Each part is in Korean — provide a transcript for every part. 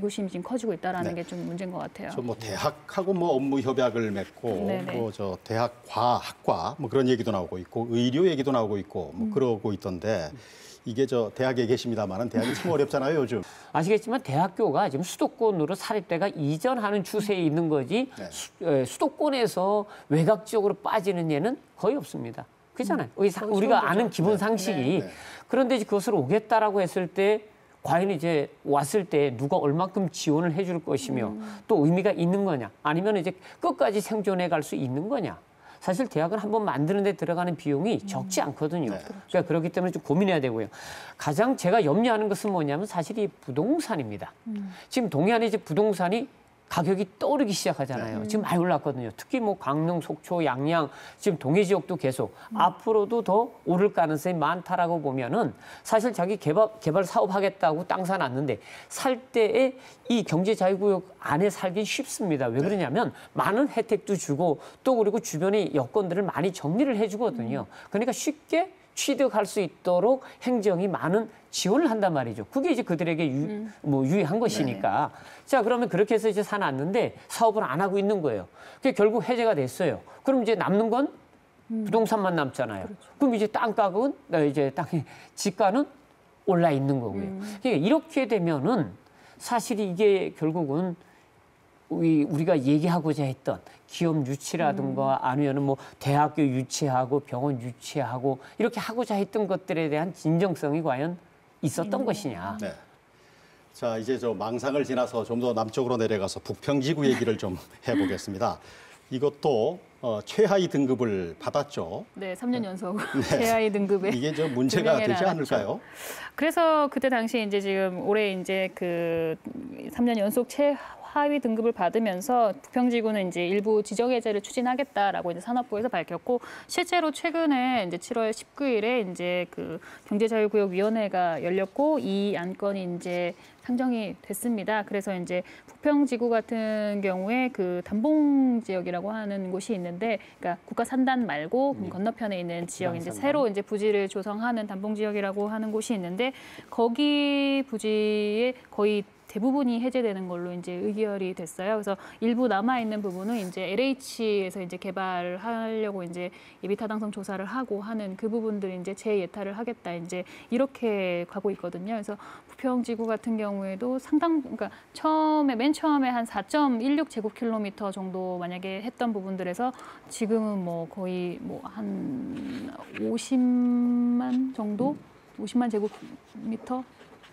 의구심이 지금 커지고 있다라는 게 좀 문제인 것 같아요. 뭐 대학하고 뭐 업무 협약을 맺고 뭐 저 대학 과학과 뭐 그런 얘기도 나오고 있고 의료 얘기도 나오고 있고 뭐 그러고 있던데 이게 저 대학에 계십니다만은 대학이 참 어렵잖아요 요즘. 아시겠지만 대학교가 지금 수도권으로 사립대가 이전하는 추세에 있는 거지 수도권에서 외곽 지역으로 빠지는 예는 거의 없습니다. 그렇잖아요. 우리가 아는 기본 상식이. 그런데 이제 그것을 오겠다라고 했을 때 과연 이제 왔을 때 누가 얼마큼 지원을 해줄 것이며 또 의미가 있는 거냐 아니면 이제 끝까지 생존해 갈 수 있는 거냐. 사실 대학은 한번 만드는 데 들어가는 비용이 적지 않거든요. 그러니까 그렇기 때문에 좀 고민해야 되고요. 가장 제가 염려하는 것은 뭐냐면 사실 이 부동산입니다. 지금 동해안에 이제 부동산이 가격이 떠오르기 시작하잖아요. 지금 많이 올랐거든요. 특히 뭐 강릉, 속초, 양양, 지금 동해 지역도 계속 앞으로도 더 오를 가능성이 많다라고 보면은 사실 자기 개발 사업하겠다고 땅 사놨는데 살 때에 이 경제자유구역 안에 살긴 쉽습니다. 왜 그러냐면 많은 혜택도 주고 또 그리고 주변의 여건들을 많이 정리를 해주거든요. 그러니까 쉽게 취득할 수 있도록 행정이 많은 지원을 한단 말이죠. 그게 이제 그들에게 유의한 것이니까. 자, 그러면 그렇게 해서 이제 사놨는데 사업을 안 하고 있는 거예요. 그게 결국 해제가 됐어요. 그럼 이제 남는 건 부동산만 남잖아요. 그럼 이제 땅가격은 이제 땅의 지가는 올라 있는 거고요. 그러니까 이렇게 되면은 사실 이게 결국은 우리가 얘기하고자 했던 기업 유치라든가 아니면은 뭐 대학교 유치하고 병원 유치하고 이렇게 하고자 했던 것들에 대한 진정성이 과연 있었던 것이냐. 네. 자, 이제 저 망상을 지나서 좀 더 남쪽으로 내려가서 북평지구 얘기를 좀 해보겠습니다. 이것도 최하위 등급을 받았죠. 네, 3년 연속 최하위 등급에 이게 저 문제가 되지 않을까요? 그래서 그때 당시 이제 지금 올해 이제 그 3년 연속 최하위 등급을 받으면서 북평지구는 이제 일부 지적 해제를 추진하겠다라고 이제 산업부에서 밝혔고 실제로 최근에 이제 7월 19일에 이제 그 경제자유구역위원회가 열렸고 이 안건이 이제 상정이 됐습니다. 그래서 이제 북평지구 같은 경우에 그 담봉 지역이라고 하는 곳이 있는데, 그러니까 국가 산단 말고 건너편에 있는 지역 이제 새로 이제 부지를 조성하는 담봉 지역이라고 하는 곳이 있는데 거기 부지에 거의 대부분이 해제되는 걸로 이제 의결이 됐어요. 그래서 일부 남아 있는 부분은 이제 LH에서 이제 개발하려고 이제 예비 타당성 조사를 하고 하는 그 부분들 이제 재예타를 하겠다 이제 이렇게 가고 있거든요. 그래서 부평지구 같은 경우에도 그러니까 맨 처음에 한 4.16 제곱킬로미터 정도 만약에 했던 부분들에서 지금은 뭐 거의 뭐 한 50만 정도, 50만 제곱미터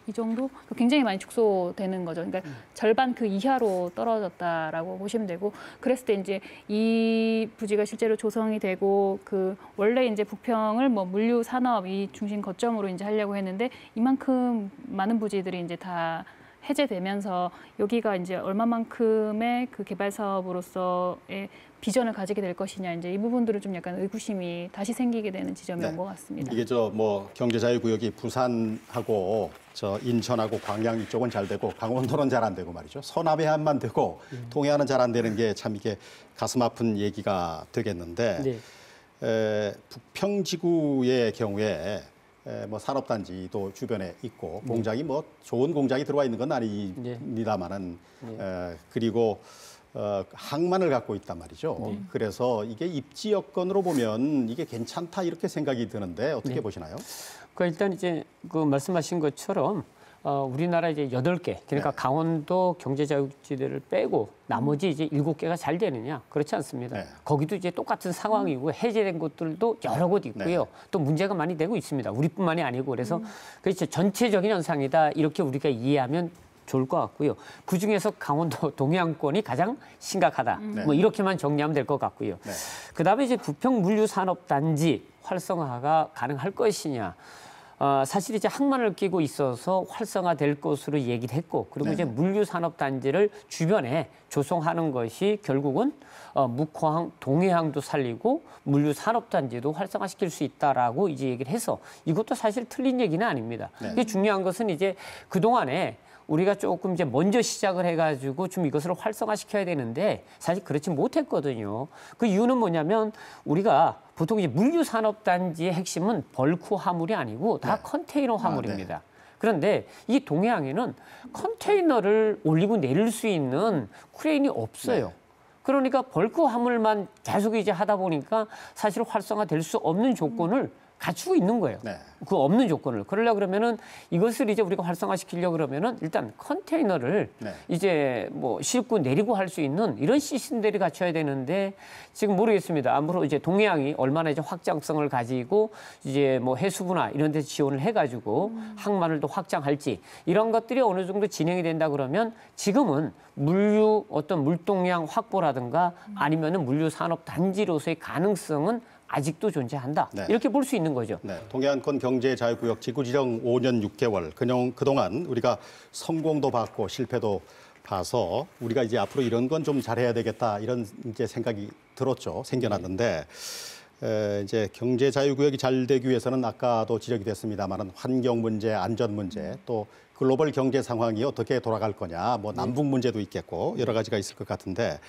이 정도 굉장히 많이 축소되는 거죠. 그러니까 절반 그 이하로 떨어졌다라고 보시면 되고, 그랬을 때 이제 이 부지가 실제로 조성이 되고 그 원래 이제 북평을 뭐 물류 산업 이 중심 거점으로 이제 하려고 했는데 이만큼 많은 부지들이 이제 다 해제되면서 여기가 이제 얼마만큼의 그 개발 사업으로서의 비전을 가지게 될 것이냐, 이제 이 부분들은 좀 약간 의구심이 다시 생기게 되는 지점이 온 것 같습니다. 이게 저 뭐 경제자유구역이 부산하고 저 인천하고 광양 이쪽은 잘 되고 강원도는 잘 안 되고 말이죠. 서남해안만 되고 동해안은 잘 안 되는 게 참 이게 가슴 아픈 얘기가 되겠는데 북평지구의 경우에 뭐 산업단지도 주변에 있고 공장이 뭐 좋은 공장이 들어와 있는 건 아닙니다만은 그리고 항만을 갖고 있단 말이죠. 그래서 이게 입지 여건으로 보면 이게 괜찮다 이렇게 생각이 드는데 어떻게 보시나요? 그 일단 이제 그 말씀하신 것처럼 우리나라 이제 8개, 그러니까 강원도 경제자유지대를 빼고 나머지 이제 7개가 잘 되느냐? 그렇지 않습니다. 거기도 이제 똑같은 상황이고 해제된 곳들도 여러 곳 있고요. 또 문제가 많이 되고 있습니다. 우리뿐만이 아니고 그래서 그렇죠. 전체적인 현상이다 이렇게 우리가 이해하면 좋을 것 같고요. 그중에서 강원도 동해안권이 가장 심각하다. 뭐 이렇게만 정리하면 될 것 같고요. 그다음에 이제 부평 물류산업단지 활성화가 가능할 것이냐. 사실 이제 항만을 끼고 있어서 활성화될 것으로 얘기를 했고, 그리고 이제 물류산업단지를 주변에 조성하는 것이 결국은 묵호항, 동해항도 살리고 물류산업단지도 활성화시킬 수 있다라고 이제 얘기를 해서 이것도 사실 틀린 얘기는 아닙니다. 이게 중요한 것은 이제 그동안에 우리가 조금 이제 먼저 시작을 해가지고 좀 이것을 활성화시켜야 되는데 사실 그렇지 못했거든요. 그 이유는 뭐냐면 우리가 보통 이제 물류산업단지의 핵심은 벌크 화물이 아니고 다 컨테이너 화물입니다. 그런데 이 동해안에는 컨테이너를 올리고 내릴 수 있는 크레인이 없어요. 네. 그러니까 벌크 화물만 계속 이제 하다 보니까 사실 활성화될 수 없는 조건을 갖추고 있는 거예요. 네. 그 없는 조건을. 그러려 그러면은 이것을 이제 우리가 활성화시키려 그러면은 일단 컨테이너를 네. 이제 뭐 싣고 내리고 할 수 있는 이런 시스템들이 갖춰야 되는데 지금 모르겠습니다. 앞으로 이제 동해안이 얼마나 이제 확장성을 가지고 이제 뭐 해수부나 이런 데 지원을 해가지고 항만을 더 확장할지 이런 것들이 어느 정도 진행이 된다 그러면 지금은 물류 어떤 물동량 확보라든가 아니면은 물류 산업 단지로서의 가능성은 아직도 존재한다. 네. 이렇게 볼 수 있는 거죠. 네, 동해안권 경제자유구역 지구지정 5년 6개월. 그동안 우리가 성공도 봤고 실패도 봐서 우리가 이제 앞으로 이런 건 좀 잘해야 되겠다 이런 이제 생각이 들었죠. 생겨났는데 이제 경제자유구역이 잘 되기 위해서는 아까도 지적이 됐습니다만은 환경 문제, 안전 문제, 또 글로벌 경제 상황이 어떻게 돌아갈 거냐, 뭐 남북 문제도 있겠고 여러 가지가 있을 것 같은데.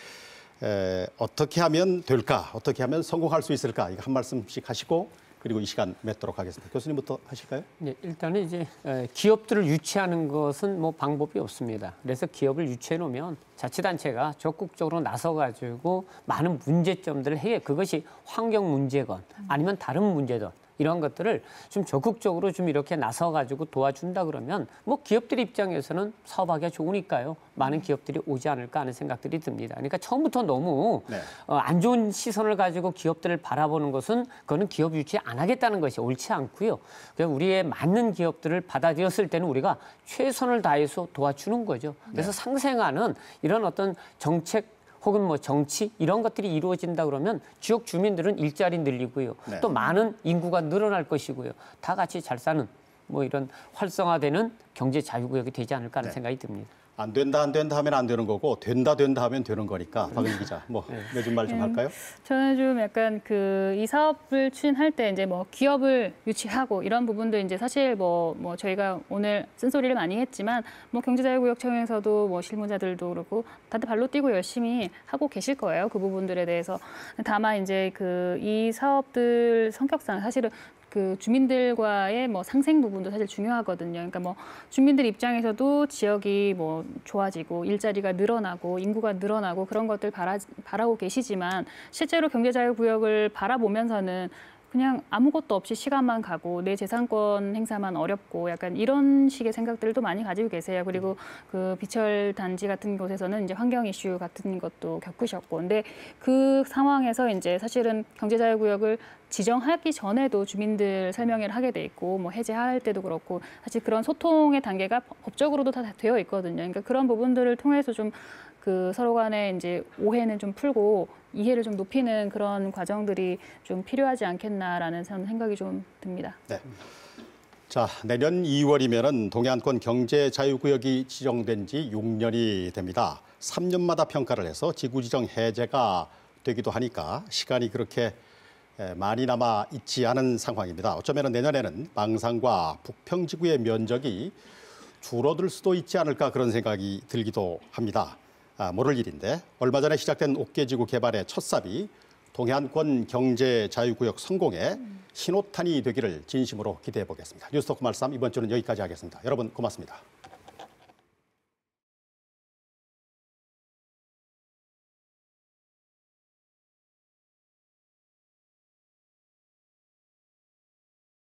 어떻게 하면 될까? 어떻게 하면 성공할 수 있을까? 이거 한 말씀씩 하시고 그리고 이 시간 맺도록 하겠습니다. 교수님부터 하실까요? 네, 일단은 이제 기업들을 유치하는 것은 뭐 방법이 없습니다. 그래서 기업을 유치해 놓으면 자치단체가 적극적으로 나서가지고 많은 문제점들을 해결. 그것이 환경 문제건 아니면 다른 문제든 이런 것들을 좀 적극적으로 좀 이렇게 나서가지고 도와준다 그러면 뭐 기업들 입장에서는 사업하기가 좋으니까요. 많은 기업들이 오지 않을까 하는 생각들이 듭니다. 그러니까 처음부터 너무 네. 안 좋은 시선을 가지고 기업들을 바라보는 것은 그거는 기업 유치 안 하겠다는 것이 옳지 않고요. 그냥 우리의 맞는 기업들을 받아들였을 때는 우리가 최선을 다해서 도와주는 거죠. 그래서 상생하는 이런 어떤 정책 혹은 뭐 정치 이런 것들이 이루어진다 그러면 지역 주민들은 일자리 늘리고요. 네. 또 많은 인구가 늘어날 것이고요. 다 같이 잘 사는 뭐 이런 활성화되는 경제 자유구역이 되지 않을까 하는 네. 생각이 듭니다. 안 된다 하면 안 되는 거고 된다 하면 되는 거니까 박은희 기자 뭐 맺은 말 좀 할까요? 저는 좀 약간 이 사업을 추진할 때 이제 뭐 기업을 유치하고 이런 부분도 이제 사실 뭐 저희가 오늘 쓴소리를 많이 했지만 뭐 경제자유구역청에서도 뭐 실무자들도 그렇고 다들 발로 뛰고 열심히 하고 계실 거예요. 그 부분들에 대해서. 다만 이제 이 사업들 성격상 사실은 주민들과의 뭐 상생 부분도 사실 중요하거든요. 그러니까 뭐 주민들 입장에서도 지역이 뭐 좋아지고 일자리가 늘어나고 인구가 늘어나고 그런 것들 바라고 계시지만 실제로 경제자유구역을 바라보면서는 그냥 아무것도 없이 시간만 가고 내 재산권 행사만 어렵고 약간 이런 식의 생각들도 많이 가지고 계세요. 그리고 비철 단지 같은 곳에서는 이제 환경 이슈 같은 것도 겪으셨고, 근데 그 상황에서 이제 사실은 경제자유구역을 지정하기 전에도 주민들 설명회를 하게 돼 있고 뭐 해제할 때도 그렇고 사실 그런 소통의 단계가 법적으로도 다 되어 있거든요. 그러니까 그런 부분들을 통해서 좀 서로 간에 이제 오해는 좀 풀고 이해를 좀 높이는 그런 과정들이 좀 필요하지 않겠나라는 생각이 좀 듭니다. 네. 자, 내년 2월이면은 동해안권 경제자유구역이 지정된 지 6년이 됩니다. 3년마다 평가를 해서 지구지정 해제가 되기도 하니까 시간이 그렇게 많이 남아 있지 않은 상황입니다. 어쩌면 내년에는 망상과 북평지구의 면적이 줄어들 수도 있지 않을까 그런 생각이 들기도 합니다. 모를 일인데 얼마 전에 시작된 옥계지구 개발의 첫 삽이 동해안권 경제자유구역 성공에 신호탄이 되기를 진심으로 기대해 보겠습니다. 뉴스토크 말씀 이번 주는 여기까지 하겠습니다. 여러분 고맙습니다.